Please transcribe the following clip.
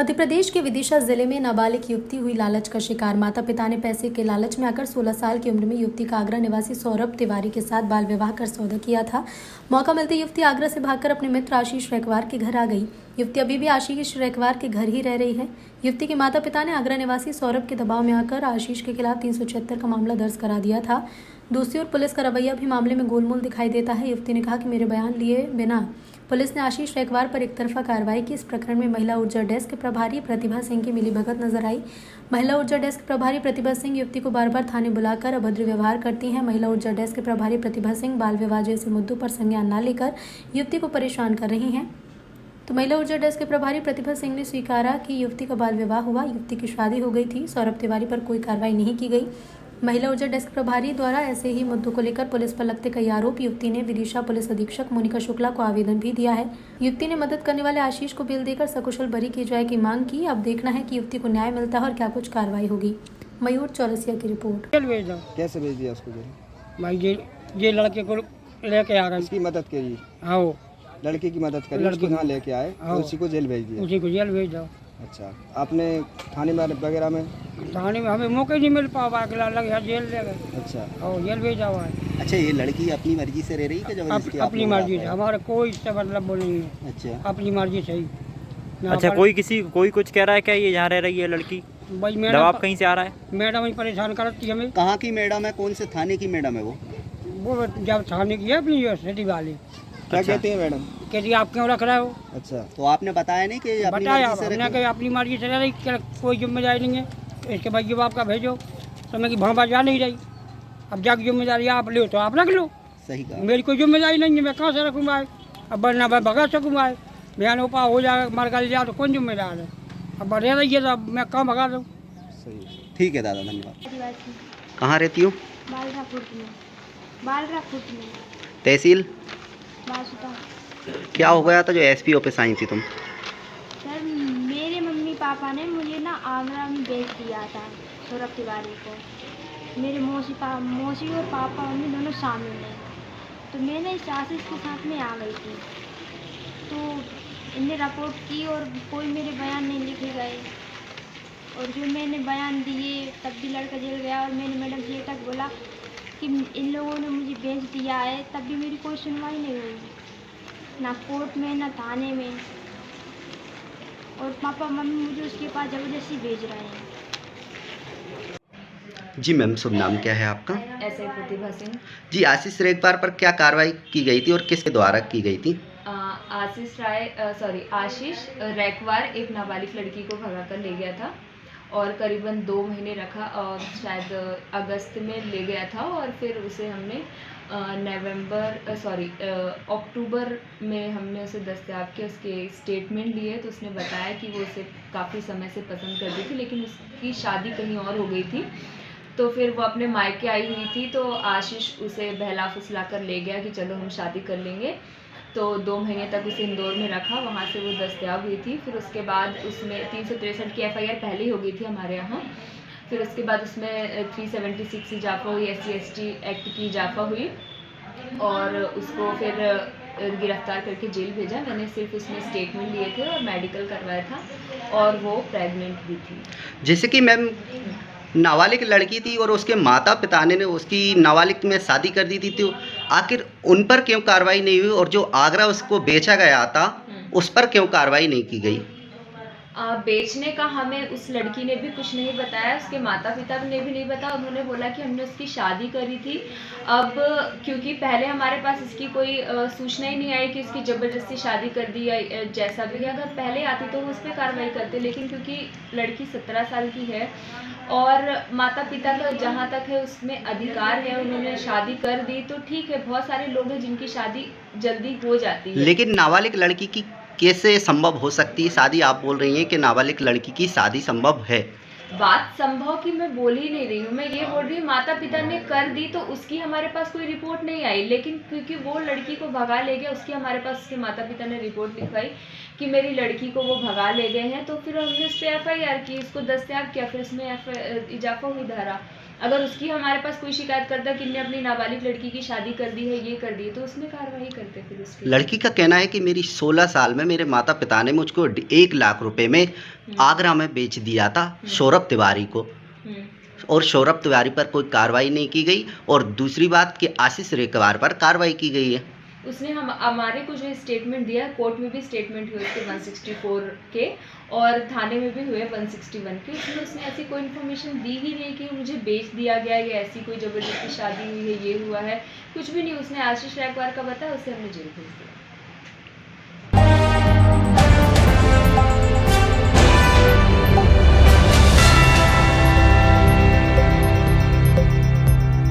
मध्य प्रदेश के विदिशा जिले में नाबालिग युवती हुई लालच का शिकार। माता पिता ने पैसे के लालच में आकर 16 साल की उम्र में युवती का आगरा निवासी सौरभ तिवारी के साथ बाल विवाह कर सौदा किया था। मौका मिलते युवती आगरा से भागकर अपने मित्र आशीष रैकवार के घर आ गई। युवती अभी भी आशीष रैकवार के घर ही रह रही है। युवती के माता पिता ने आगरा निवासी सौरभ के दबाव में आकर आशीष के खिलाफ 376 का मामला दर्ज करा दिया था। दूसरी ओर पुलिस का रवैया भी मामले में गोलमोल दिखाई देता है। युवती ने कहा कि मेरे बयान लिए बिना पुलिस ने आशीष रैकवार पर एक तरफा कार्रवाई की। इस प्रकरण में महिला ऊर्जा डेस्क प्रभारी प्रतिभा सिंह की मिलीभगत नजर आई। महिला ऊर्जा डेस्क प्रभारी प्रतिभा सिंह युवती को बार बार थाने बुलाकर अभद्र व्यवहार करती हैं। महिला ऊर्जा डेस्क प्रभारी प्रतिभा सिंह बाल विवाह जैसे मुद्दों पर संज्ञान न लेकर युवती को परेशान कर रही हैं। तो महिला ऊर्जा डेस्क के प्रभारी प्रतिभा सिंह ने स्वीकारा कि युवती का बाल विवाह हुआ, युवती की शादी हो गई थी। सौरभ तिवारी पर कोई कार्रवाई नहीं की गई। महिला ऊर्जा डेस्क प्रभारी द्वारा ऐसे ही मुद्दों को लेकर पुलिस पर लगते कई आरोप। युवती ने विदिशा पुलिस अधीक्षक मोनिका शुक्ला को आवेदन भी दिया है। युवती ने मदद करने वाले आशीष को बेल देकर सकुशल बरी की जाए की मांग की। अब देखना है कि युवती को न्याय मिलता है और क्या कुछ कार्रवाई होगी। मयूर चौरसिया की रिपोर्ट। कैसे भेज दिया उसको? भाई ये लड़के को लेके आ रहा इसकी मदद करी? हाँ, लड़के की मदद करी, उसको यहाँ लेके आए, उसी को जेल भेज दिया? उसी को जेल भेज दो। अच्छा, आपने थाने में वगैरह में? थाने में हमें मौका नहीं मिल पावा, लगे जेल ले गए। अच्छा, और जेल भेजा हुआ है। अच्छा, ये लड़की अपनी मर्जी से रह रही है जबरदस्ती? अपनी मर्जी से, हमारे कोई इससे मतलब वो नहीं है। अच्छा, अपनी मर्जी से ही। अच्छा, कोई कुछ कह रहा है क्या ये यहाँ रह रही है लड़की? भाई दबाव कहीं से आ रहा है? मैडम ही परेशान करती है हमें। कहाँ की मैडम है? कौन से थाने की मैडम है वो? जब थाने की है अपनी यूनिवर्सिटी वाली। क्या कहती है मैडम? कहती आप क्यों रख रहे हो? अच्छा, तो आपने बताया नहीं कि अपनी बताया मर्जी से हमने कि अपनी मर्जी से रह रही, कोई जिम्मेदारी नहीं है। इसके भाई जब आपका भेजो तो मैं कि भापा जा नहीं रही, अब जाके जिम्मेदारी आप लो तो आप रख लो। सही कहा। मेरी कोई जिम्मेदारी नहीं है, मैं कहाँ से रखूँगा? अब ना मैं भगा सकूँगा, बयान उपा हो जाए, मर गल जाए तो कौन जिम्मेदार है? अब रह रही है तो अब मैं कहाँ भगा दूँ? सही, ठीक है दादा, धन्यवाद। कहाँ रहती हो? बालरापुर में। तहसील? बासुता। क्या हो गया था जो एसपी ऑफिस आई थी तुम? सर, मेरे मम्मी पापा ने मुझे ना आगरा में भेज दिया था सौरभ तिवारी को। मेरे मौसी और पापा मम्मी दोनों शामिल हैं। तो मैंने इस आशीष के साथ में आ गई थी, तो इनने रिपोर्ट की और कोई मेरे बयान नहीं लिखे गए। और जो मैंने बयान दिए तब भी लड़का जेल गया। और मैंने मैडम से तक बोला कि इन लोगों ने मुझे भेज दिया है, तब भी मेरी कोई सुनवाई नहीं हुई, ना कोर्ट में ना थाने में। और पापा मम्मी मुझे उसके पास ज़बरदस्ती भेज रहे हैं। जी मैम, शुभ नाम क्या है आपका? ऐसे प्रतिभा सिंह। जी, आशीष रैकवार पर क्या कार्रवाई की गई थी और किसके द्वारा की गई थी? आशीष रैकवार एक नाबालिग लड़की को भगा कर ले गया था और करीबन 2 महीने रखा और शायद अगस्त में ले गया था। और फिर उसे हमने अक्टूबर में हमने उसे दस्तयाब किया, उसके स्टेटमेंट लिए। तो उसने बताया कि वो उसे काफ़ी समय से पसंद करती थी, लेकिन उसकी शादी कहीं और हो गई थी। तो फिर वो अपने मायके आई हुई थी, तो आशीष उसे बहला फुसला कर ले गया कि चलो हम शादी कर लेंगे। तो 2 महीने तक उसे इंदौर में रखा, वहाँ से वो दस्तयाब हुई थी। फिर उसके बाद उसमें 363 की FIR पहले ही हो गई थी हमारे यहाँ। फिर उसके बाद उसमें 376 इजाफा हुई, SC/ST एक्ट की इजाफा हुई और उसको फिर गिरफ्तार करके जेल भेजा। मैंने सिर्फ उसमें स्टेटमेंट लिए थे और मेडिकल करवाया था और वो प्रेग्नेंट भी थी। जैसे कि मैम नाबालिग लड़की थी और उसके माता पिता ने उसकी नाबालिग में शादी कर दी थी, तो आखिर उन पर क्यों कार्रवाई नहीं हुई? और जो आगरा उसको बेचा गया था उस पर क्यों कार्रवाई नहीं की गई? बेचने का हमें उस लड़की ने भी कुछ नहीं बताया, उसके माता पिता ने भी नहीं बताया। उन्होंने बोला कि हमने उसकी शादी करी थी। अब क्योंकि पहले हमारे पास इसकी कोई सूचना ही नहीं आई कि उसकी ज़बरदस्ती शादी कर दी या जैसा भी। अगर पहले आती तो वो उस पर कार्रवाई करते, लेकिन क्योंकि लड़की 17 साल की है और माता पिता का जहाँ तक है उसमें अधिकार है, उन्होंने शादी कर दी तो ठीक है। बहुत सारे लोग हैं जिनकी शादी जल्दी हो जाती है, लेकिन नाबालिग लड़की की कैसे संभव हो सकती है शादी? आप बोल रही हैं कि नाबालिग लड़की की शादी संभव है। बात संभव की मैं बोल ही नहीं रही हूँ, मैं ये बोल रही हूँ माता पिता ने कर दी तो उसकी हमारे पास कोई रिपोर्ट नहीं आई। लेकिन क्योंकि वो लड़की को भगा ले गया, उसकी हमारे पास उसके माता पिता ने रिपोर्ट लिखवाई कि मेरी लड़की को वो भगा ले गए हैं। तो फिर हमने उस पर FIR की, उसको दस्तयाब किया, फिर उसमें इजाफा हुई धारा अगर उसकी हमारे पास कोई शिकायत करता कि इनने अपनी नाबालिग लड़की की शादी कर दी है, ये कर दी है, तो उसमें कार्रवाई करते फिर उसकी। लड़की का कहना है कि मेरी 16 साल में मेरे माता पिता ने मुझको 1 लाख रुपए में आगरा में बेच दिया था सौरभ तिवारी को, हम्म, और सौरभ तिवारी पर कोई कार्रवाई नहीं की गई। और दूसरी बात कि आशीष रेकवार पर कार्रवाई की गई है। उसने हमारे को जो स्टेटमेंट दिया, कोर्ट में भी स्टेटमेंट हुए उसके 164 के, और थाने में भी हुए 161 के। उसमें उसने ऐसी कोई इन्फॉर्मेशन दी ही नहीं कि मुझे बेच दिया गया है या ऐसी कोई ज़बरदस्ती शादी हुई है, ये हुआ है, कुछ भी नहीं। उसने आशीष रेकवार का बताया, उसे हमने जेल भेज दिया।